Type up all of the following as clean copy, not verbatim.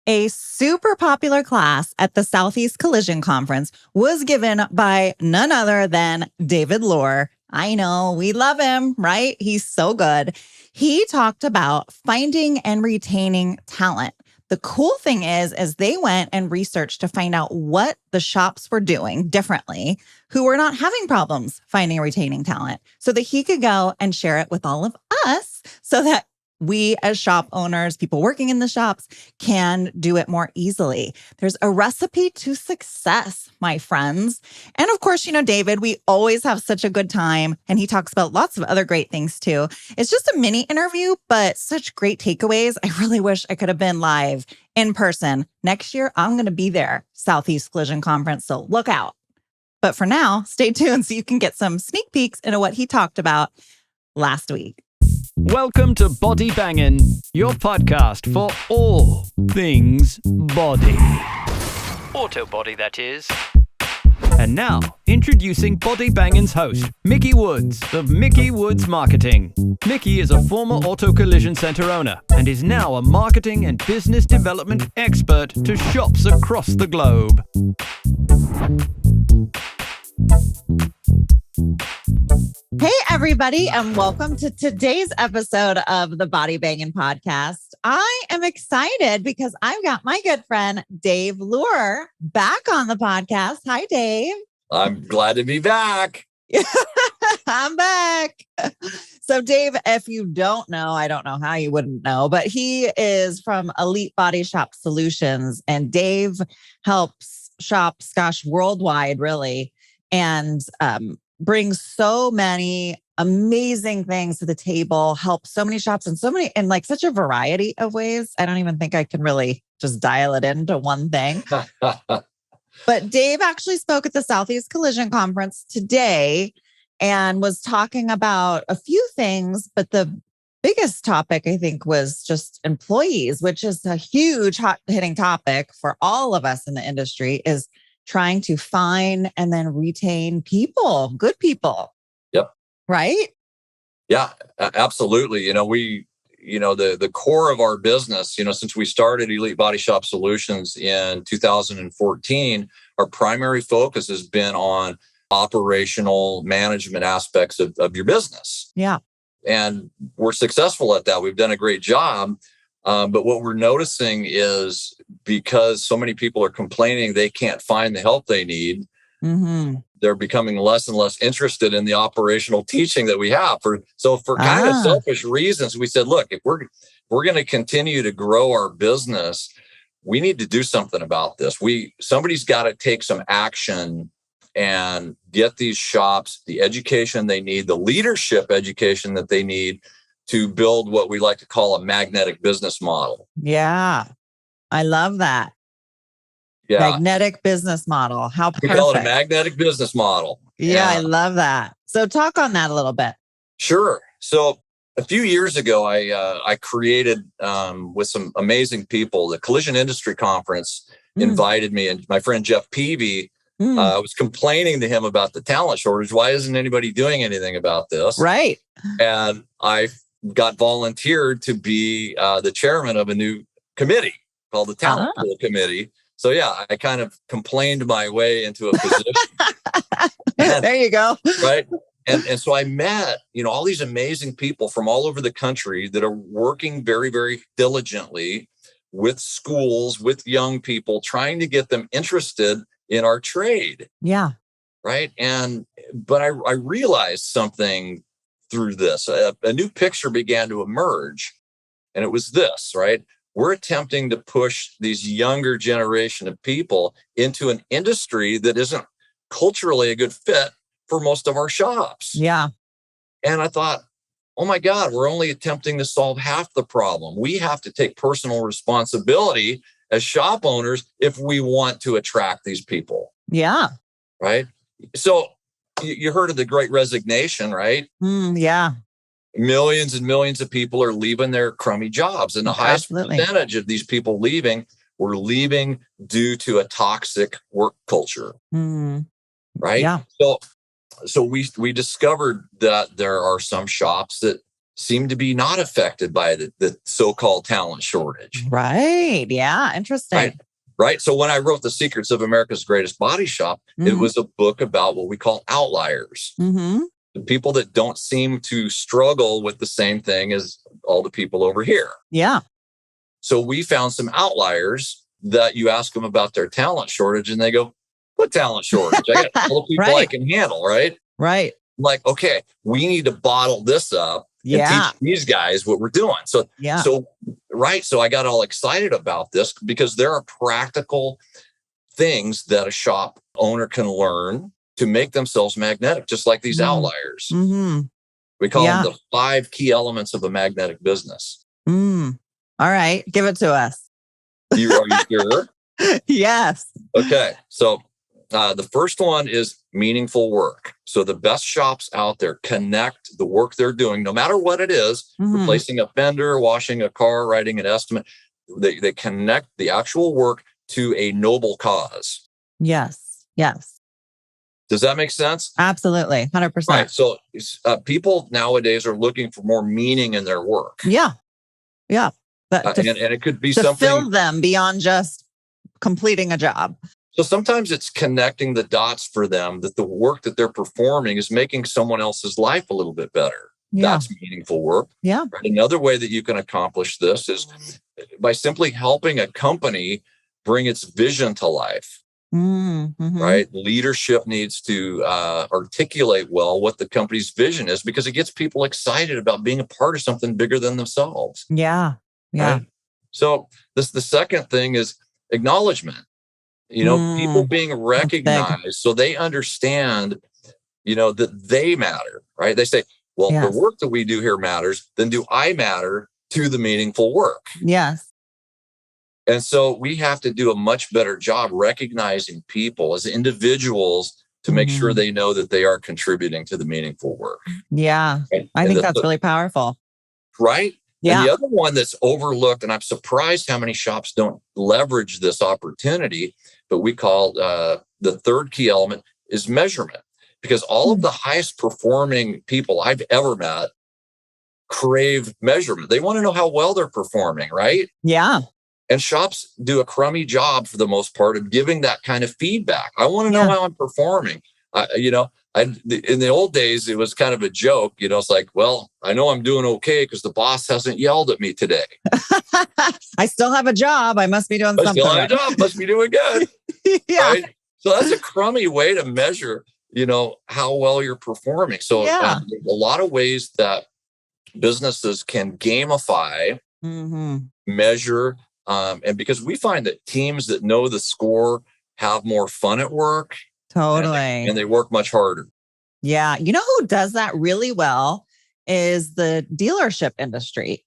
A super popular class at the Southeast Collision Conference was given by none other than David Luehr. I know, we love him, right? He's so good. He talked about finding and retaining talent. The cool thing is, as they went and researched to find out what the shops were doing differently, who were not having problems finding and retaining talent, so that he could go and share it with all of us so that we as shop owners, people working in the shops, can do it more easily. There's a recipe to success, my friends. And of course, David, we always have such a good time. And he talks about lots of other great things too. It's just a mini interview, but such great takeaways. I really wish I could have been live in person. Next year, I'm going to be there, Southeast Collision Conference. So look out. But for now, stay tuned so you can get some sneak peeks into what he talked about last week. Welcome to Body Bangin', your podcast for all things body. Auto body, that is. And now, introducing Body Bangin's host, Mickey Woods of Mickey Woods Marketing. Mickey is a former auto collision center owner and is now a marketing and business development expert to shops across the globe. Hey, everybody, and welcome to today's episode of the Body Bangin' Podcast. I am excited because I've got my good friend, Dave Luehr, back on the podcast. Hi, Dave. I'm glad to be back. I'm back. So, Dave, if you don't know, I don't know how you wouldn't know, but he is from Elite Body Shop Solutions, and Dave helps shops, worldwide, really, and brings so many amazing things to the table, helps so many shops in like such a variety of ways. I don't even think I can really just dial it into one thing. But Dave actually spoke at the Southeast Collision Conference today and was talking about a few things, but the biggest topic, I think, was just employees, which is a huge hot hitting topic for all of us in the industry, is trying to find and then retain people, good people. Yep. Right? Yeah, absolutely. The core of our business, since we started Elite Body Shop Solutions in 2014, our primary focus has been on operational management aspects of your business. Yeah. And we're successful at that. We've done a great job. But what we're noticing is because so many people are complaining they can't find the help they need, they're becoming less and less interested in the operational teaching that we have. For kind of selfish reasons, we said, look, if we're going to continue to grow our business, we need to do something about this. Somebody's got to take some action and get these shops the education they need, the leadership education that they need to build what we like to call a magnetic business model. Yeah. I love that. Yeah. Magnetic business model. How perfect. We call it a magnetic business model. Yeah, I love that. So talk on that a little bit. Sure. So a few years ago, I created with some amazing people, the Collision Industry Conference invited me, and my friend Jeff Peavy was complaining to him about the talent shortage. Why isn't anybody doing anything about this? Right. And I got volunteered to be the chairman of a new committee called the Talent Pool Committee. So yeah, I kind of complained my way into a position. There you go. Right. And so I met, all these amazing people from all over the country that are working very, very diligently with schools, with young people, trying to get them interested in our trade. Yeah. Right. But I realized something through this. A new picture began to emerge. And it was this, right? We're attempting to push these younger generation of people into an industry that isn't culturally a good fit for most of our shops. Yeah. And I thought, oh my God, we're only attempting to solve half the problem. We have to take personal responsibility as shop owners if we want to attract these people. Yeah. Right. So you heard of the Great Resignation, right? Yeah. Millions and millions of people are leaving their crummy jobs. And the highest percentage of these people leaving were leaving due to a toxic work culture. Right. Yeah. So we discovered that there are some shops that seem to be not affected by the so-called talent shortage. Right. Yeah. Interesting. Right. So when I wrote The Secrets of America's Greatest Body Shop, it was a book about what we call outliers. The people that don't seem to struggle with the same thing as all the people over here. Yeah. So we found some outliers that you ask them about their talent shortage and they go, what talent shortage? I got all the people I can handle, right? Right. I'm like, okay, we need to bottle this up and teach these guys what we're doing. So I got all excited about this because there are practical things that a shop owner can learn to make themselves magnetic, just like these outliers. We call them the 5 key elements of a magnetic business. All right. Give it to us. Are you sure? Yes. Okay. So the first one is meaningful work. So the best shops out there connect the work they're doing, no matter what it is, replacing a fender, washing a car, writing an estimate. They connect the actual work to a noble cause. Yes. Yes. Does that make sense? Absolutely. 100%. Right. So people nowadays are looking for more meaning in their work. Yeah. Yeah. And it could be to something fill them beyond just completing a job. So sometimes it's connecting the dots for them that the work that they're performing is making someone else's life a little bit better. Yeah. That's meaningful work. Yeah. Right? Another way that you can accomplish this is by simply helping a company bring its vision to life. Right? Leadership needs to articulate well what the company's vision is because it gets people excited about being a part of something bigger than themselves. Yeah. Yeah. Right? So the second thing is acknowledgement. People being recognized so they understand, that they matter, right? They say, well, the work that we do here matters. Then do I matter to the meaningful work? Yes. And so we have to do a much better job recognizing people as individuals to make sure they know that they are contributing to the meaningful work. Yeah. Right? I think that's really powerful. Right? Yeah. And the other one that's overlooked, and I'm surprised how many shops don't leverage this opportunity, but we call the third key element is measurement. Because all of the highest performing people I've ever met crave measurement. They want to know how well they're performing, right? Yeah. And shops do a crummy job for the most part of giving that kind of feedback. I want to know how I'm performing. In the old days, it was kind of a joke. It's like, well, I know I'm doing okay because the boss hasn't yelled at me today. I still have a job. I must be doing something. I still have a job. Must be doing good. Right? So that's a crummy way to measure, how well you're performing. So there's a lot of ways that businesses can gamify, measure, and because we find that teams that know the score have more fun at work. Totally. And they work much harder. Yeah. You know who does that really well is the dealership industry.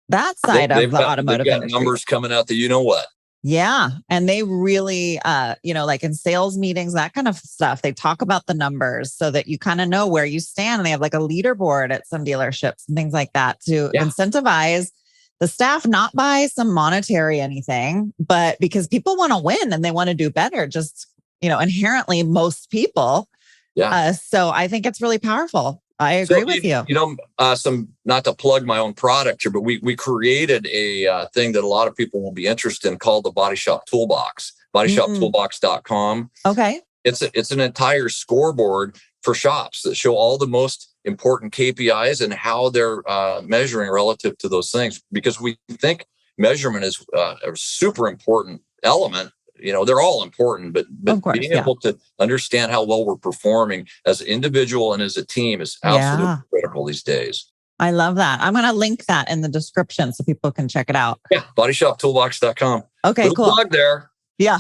That side of the automotive industry. Numbers coming out that you know what. Yeah. And they really, like in sales meetings, that kind of stuff, they talk about the numbers so that you kind of know where you stand. And they have like a leaderboard at some dealerships and things like that to incentivize the staff, not by some monetary anything, but because people want to win and they want to do better. Just inherently most people. Yeah. So I think it's really powerful. I agree with you. Not to plug my own product here, but we created a thing that a lot of people will be interested in called the Body Shop Toolbox, bodyshoptoolbox.com. Okay. It's an entire scoreboard for shops that show all the most important KPIs and how they're measuring relative to those things, because we think measurement is a super important element. They're all important, but being able to understand how well we're performing as an individual and as a team is absolutely critical these days. I love that. I'm going to link that in the description so people can check it out. Yeah, bodyshoptoolbox.com. Okay, cool. Plug there. Yeah.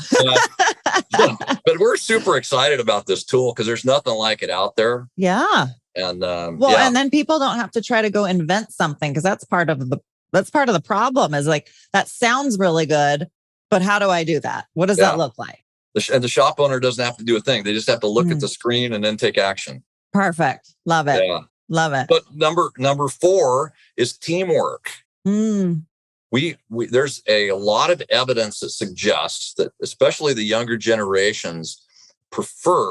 But we're super excited about this tool because there's nothing like it out there. Yeah. And and then people don't have to try to go invent something, because that's part of the problem is like, that sounds really good, but how do I do that? What does that look like? And the shop owner doesn't have to do a thing. They just have to look at the screen and then take action. Perfect. Love it. Yeah. Love it. But number 4 is teamwork. There's a lot of evidence that suggests that especially the younger generations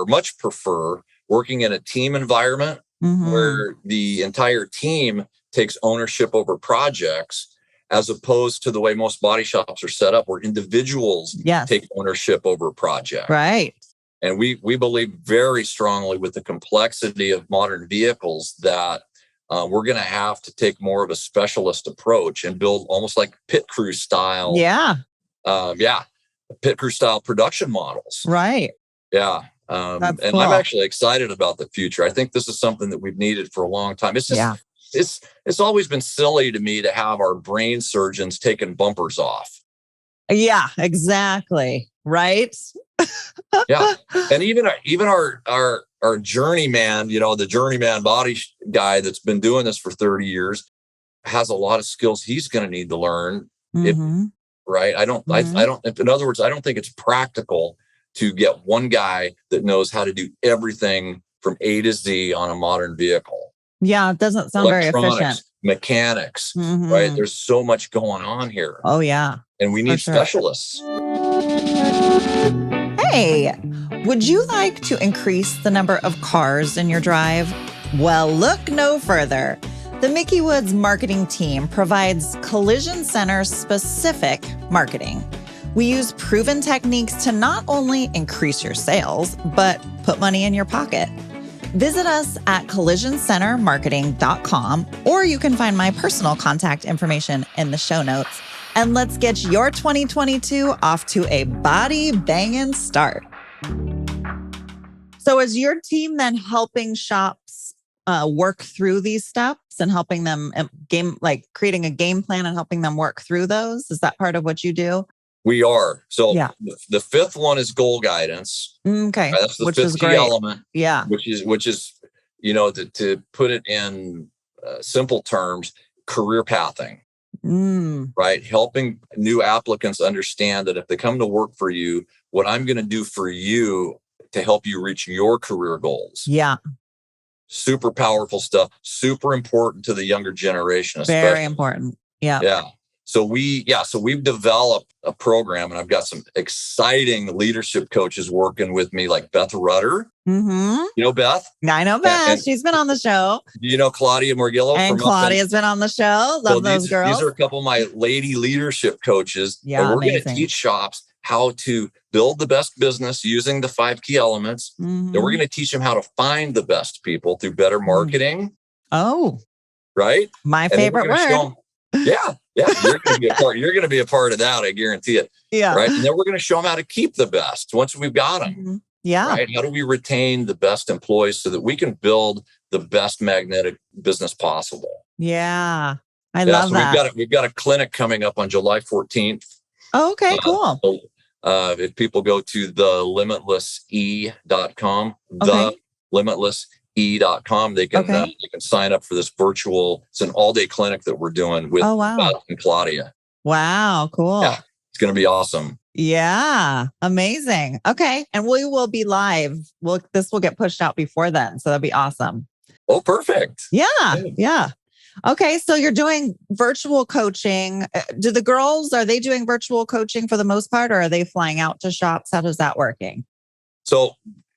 much prefer working in a team environment where the entire team takes ownership over projects, as opposed to the way most body shops are set up, where individuals take ownership over a project. Right. And we believe very strongly, with the complexity of modern vehicles, that we're going to have to take more of a specialist approach and build almost like pit crew style. Pit crew style production models. Right. Yeah. And cool. I'm actually excited about the future. I think this is something that we've needed for a long time. It's just, it's always been silly to me to have our brain surgeons taking bumpers off. Yeah, exactly. Right. Yeah. And even our journeyman, the journeyman body guy that's been doing this for 30 years has a lot of skills he's going to need to learn. Right. I don't, in other words, I don't think it's practical to get one guy that knows how to do everything from A to Z on a modern vehicle. Yeah. It doesn't sound very efficient. Mechanics, right? There's so much going on here. Oh, yeah. And we need specialists. Hey, would you like to increase the number of cars in your drive? Well, look no further. The Mickey Woods marketing team provides collision center specific marketing. We use proven techniques to not only increase your sales, but put money in your pocket. Visit us at collisioncentermarketing.com, or you can find my personal contact information in the show notes. And let's get your 2022 off to a body banging start. So is your team then helping shops work through these steps and helping them creating a game plan and helping them work through those? Is that part of what you do? We are. So the fifth one is goal guidance. Okay. Right? That's the fifth key element. Yeah. Which is, to put it in simple terms, career pathing. Right. Helping new applicants understand that if they come to work for you, what I'm going to do for you to help you reach your career goals. Yeah. Super powerful stuff. Super important to the younger generation. Especially. Very important. Yeah. Yeah. So we've developed a program, and I've got some exciting leadership coaches working with me, like Beth Rudder. You know Beth? I know Beth. And she's been on the show. You know Claudia Morgillo? And Claudia's been on the show. Love those girls. These are a couple of my lady leadership coaches. Yeah, and we're going to teach shops how to build the best business using the 5 key elements. Then we're going to teach them how to find the best people through better marketing. Oh, right. My favorite word. Yeah. You're going to be a part of that. I guarantee it. Yeah. Right. And then we're going to show them how to keep the best once we've got them. Yeah. Right. How do we retain the best employees so that we can build the best magnetic business possible? Yeah. I love that. We've got a clinic coming up on July 14th. Oh, okay, cool. If people go to thelimitlesse.com, thelimitlesse.com, they can sign up for this virtual. It's an all-day clinic that we're doing with Beth and Claudia. Wow, cool. Yeah, it's going to be awesome. Yeah, amazing. Okay, and we will be live. This will get pushed out before then, so that'll be awesome. Oh, perfect. Yeah. Okay, so you're doing virtual coaching. Do the girls, are they doing virtual coaching for the most part, or are they flying out to shops? How does that working? So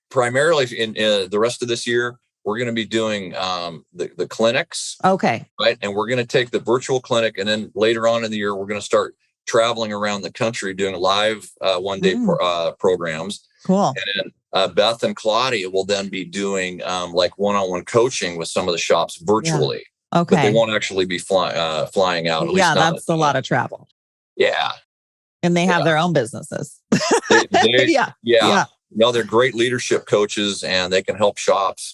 primarily in the rest of this year, we're going to be doing the clinics. Okay. Right. And we're going to take the virtual clinic. And then later on in the year, we're going to start traveling around the country doing live one-day programs. Cool. And then Beth and Claudia will then be doing like one-on-one coaching with some of the shops virtually. Yeah. Okay. But they won't actually be flying out. At least that's a lot of travel. Yeah. And they have their own businesses. Yeah. No, they're great leadership coaches, and they can help shops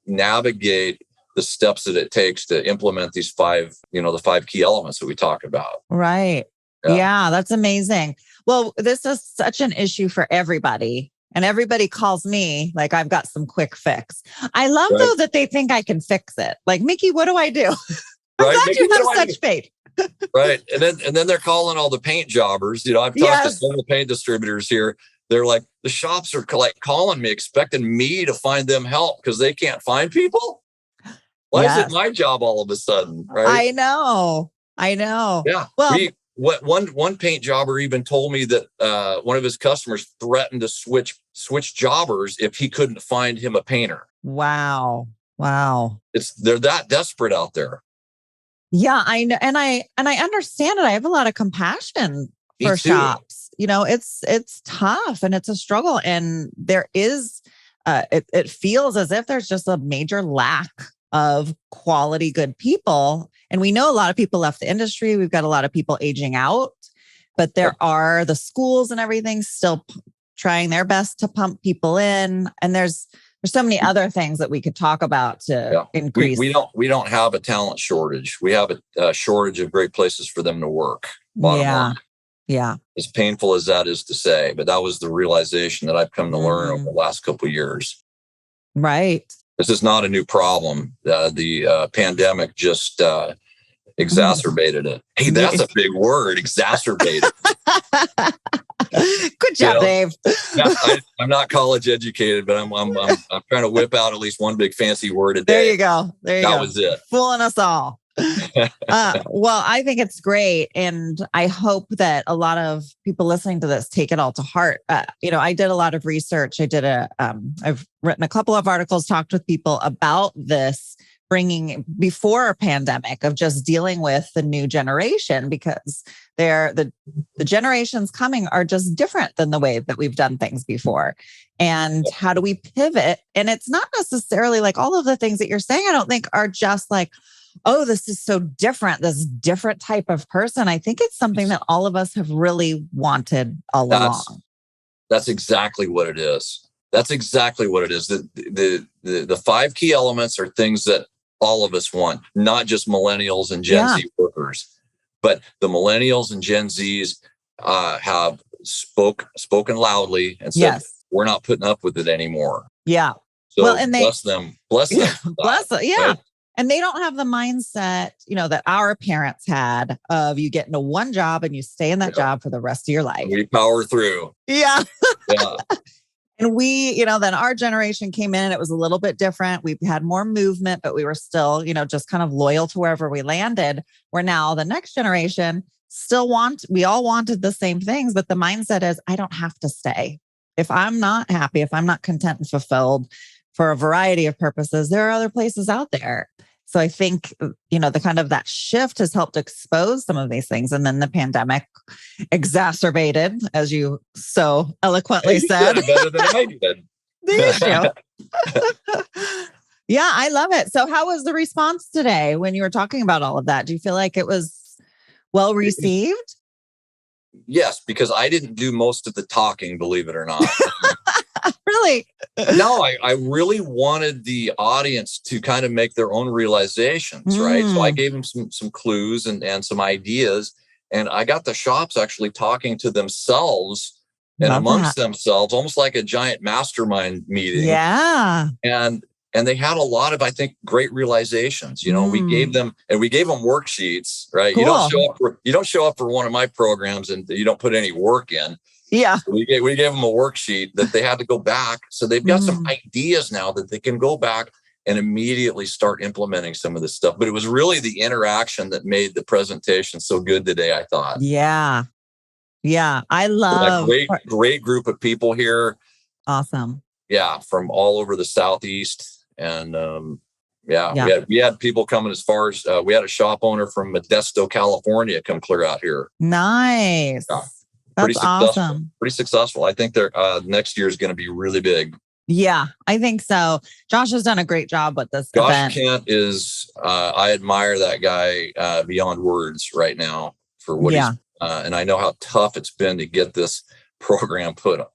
navigate the steps that it takes to implement these 5, the 5 key elements that we talk about. Right. Yeah, that's amazing. Well, this is such an issue for everybody. And everybody calls me like I've got some quick fix. I love though that they think I can fix it. Like, Mickey, what do I do? I'm glad Mickey, you have such faith. Right. And then they're calling all the paint jobbers. I've talked to several paint distributors here. They're like, the shops are like calling me, expecting me to find them help because they can't find people. Why is it my job all of a sudden? Right. I know. Yeah. Well, one paint jobber even told me that one of his customers threatened to switch jobbers if he couldn't find him a painter. Wow. Wow. They're that desperate out there. Yeah, I know, and I understand it. I have a lot of compassion Me for too. shops. It's tough and it's a struggle, and there is it feels as if there's just a major lack of quality good people. And we know a lot of people left the industry. We've got a lot of people aging out, but there are the schools and everything still trying their best to pump people in. And there's so many other things that we could talk about to increase. We don't have a talent shortage. We have a shortage of great places for them to work. Bottom line. Yeah. As painful as that is to say, but that was the realization that I've come to learn over the last couple of years. Right. This is not a new problem. The pandemic just exacerbated it. Hey, that's a big word, exacerbated. Good job, Dave. I'm not college educated, but I'm trying to whip out at least one big fancy word a day. There you go. That was it. Fooling us all. Well, I think it's great. And I hope that a lot of people listening to this take it all to heart. I did a lot of research. I've written a couple of articles, talked with people about this bringing before a pandemic of just dealing with the new generation, because the generations coming are just different than the way that we've done things before. And how do we pivot? And it's not necessarily like all of the things that you're saying, I don't think are just like, oh, this is so different, this different type of person. I think it's something that all of us have really wanted all along. That's exactly what it is. That's exactly what it is. The 5 key elements are things that all of us want, not just millennials and Gen Z workers, but the millennials and Gen Zs have spoken loudly and said, we're not putting up with it anymore. Yeah. So bless them. Bless them. Bless them. Yeah. Right? And they don't have the mindset, that our parents had of you get into one job and you stay in that job for the rest of your life. We power through. Yeah. And we, then our generation came in and it was a little bit different. We had more movement, but we were still, just kind of loyal to wherever we landed. Where now the next generation we all wanted the same things, but the mindset is, I don't have to stay. If I'm not happy, if I'm not content and fulfilled for a variety of purposes, there are other places out there. So I think, the kind of that shift has helped expose some of these things. And then the pandemic exacerbated, as you so eloquently said. Better than I did. The issue. Yeah, I love it. So how was the response today when you were talking about all of that? Do you feel like it was well received? Yes, because I didn't do most of the talking, believe it or not. Really? No, I really wanted the audience to kind of make their own realizations, right? So I gave them some clues and some ideas, and I got the shops actually talking to themselves and amongst themselves, almost like a giant mastermind meeting. Yeah. And they had a lot of, I think, great realizations. We gave them worksheets, right? Cool. You don't show up for one of my programs and you don't put any work in. Yeah. So we gave them a worksheet that they had to go back. So they've got some ideas now that they can go back and immediately start implementing some of this stuff. But it was really the interaction that made the presentation so good today, I thought. Yeah. Yeah. I love great group of people here. Awesome. Yeah. From all over the Southeast. And we had people coming as far as we had a shop owner from Modesto, California come clear out here. Nice. Yeah. That's awesome. Pretty successful. I think next year is going to be really big. Yeah, I think so. Josh has done a great job with this event. Josh Kent is, I admire that guy beyond words right now for what he's, and I know how tough it's been to get this program put on.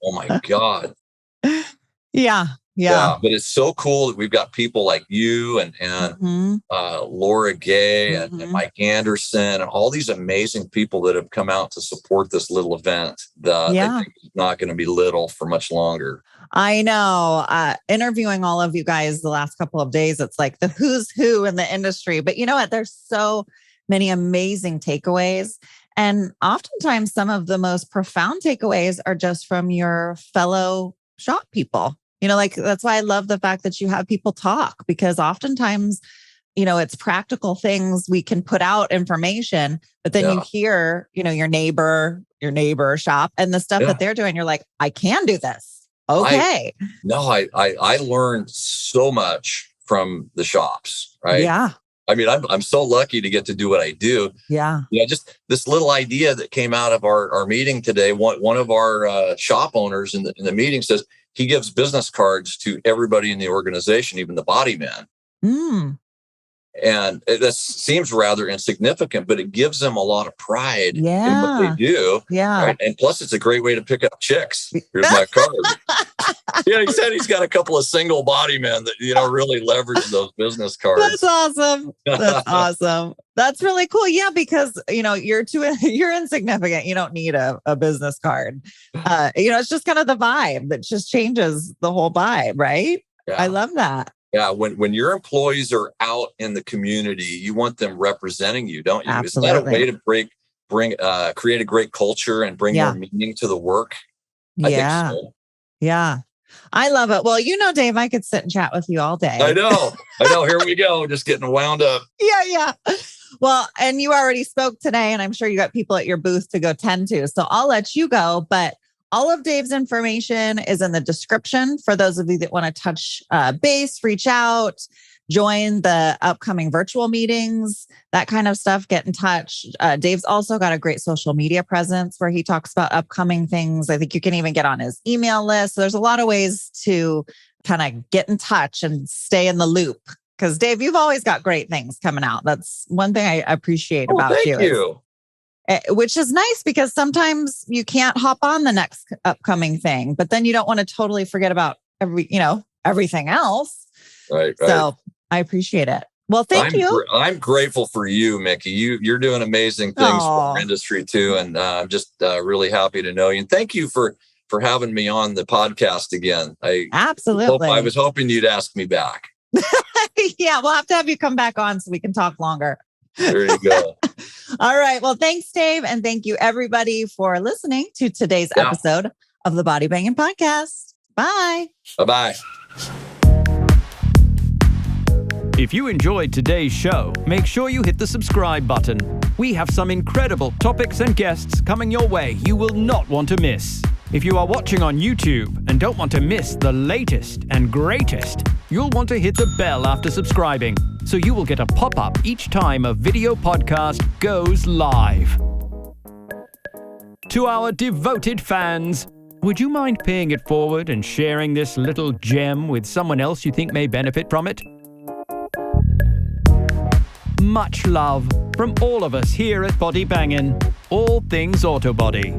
Oh my God. Yeah. But it's so cool that we've got people like you and Laura Gay and Mike Anderson and all these amazing people that have come out to support this little event that I think is not going to be little for much longer. I know. Interviewing all of you guys the last couple of days, it's like the who's who in the industry. But you know what? There's so many amazing takeaways. And oftentimes some of the most profound takeaways are just from your fellow shop people. That's why I love the fact that you have people talk, because oftentimes, it's practical things we can put out information, but then you hear, your neighbor shop and the stuff that they're doing. You're like, I can do this. Okay. I learned so much from the shops, right? Yeah. I mean, I'm so lucky to get to do what I do. Yeah. Yeah, just this little idea that came out of our meeting today. One of our shop owners in the meeting says he gives business cards to everybody in the organization, even the body men. Mm. And that seems rather insignificant, but it gives them a lot of pride in what they do. Yeah. Right? And plus, it's a great way to pick up chicks. Here's my card. Yeah, he said he's got a couple of single body men that, really leverage those business cards. That's awesome. That's awesome. That's really cool. Yeah, because you're insignificant. You don't need a business card. It's just kind of the vibe that just changes the whole vibe, right? Yeah. I love that. Yeah, when your employees are out in the community, you want them representing you, don't you? Absolutely. Isn't that a way to create a great culture and bring more meaning to the work? I think so. Yeah. I love it. Well, Dave, I could sit and chat with you all day. I know. Here we go. Just getting wound up. Yeah. Well, and you already spoke today, and I'm sure you got people at your booth to go tend to. So I'll let you go. But all of Dave's information is in the description for those of you that want to touch base, reach out, join the upcoming virtual meetings, that kind of stuff, get in touch. Dave's also got a great social media presence where he talks about upcoming things. I think you can even get on his email list. So there's a lot of ways to kind of get in touch and stay in the loop. Because Dave, you've always got great things coming out. That's one thing I appreciate about you. Thank you. Which is nice because sometimes you can't hop on the next upcoming thing, but then you don't want to totally forget about everything else. Right. So I appreciate it. Well, thank you. I'm grateful for you, Mickey. You're doing amazing things for our industry too. And I'm just really happy to know you. And thank you for having me on the podcast again. Absolutely. I was hoping you'd ask me back. Yeah, we'll have to have you come back on so we can talk longer. There you go. All right. Well, thanks, Dave. And thank you, everybody, for listening to today's episode of the Body Banging Podcast. Bye. Bye-bye. If you enjoyed today's show, make sure you hit the subscribe button. We have some incredible topics and guests coming your way you will not want to miss. If you are watching on YouTube and don't want to miss the latest and greatest, you'll want to hit the bell after subscribing, so you will get a pop-up each time a video podcast goes live. To our devoted fans, would you mind paying it forward and sharing this little gem with someone else you think may benefit from it? Much love from all of us here at Body Bangin', all things auto body.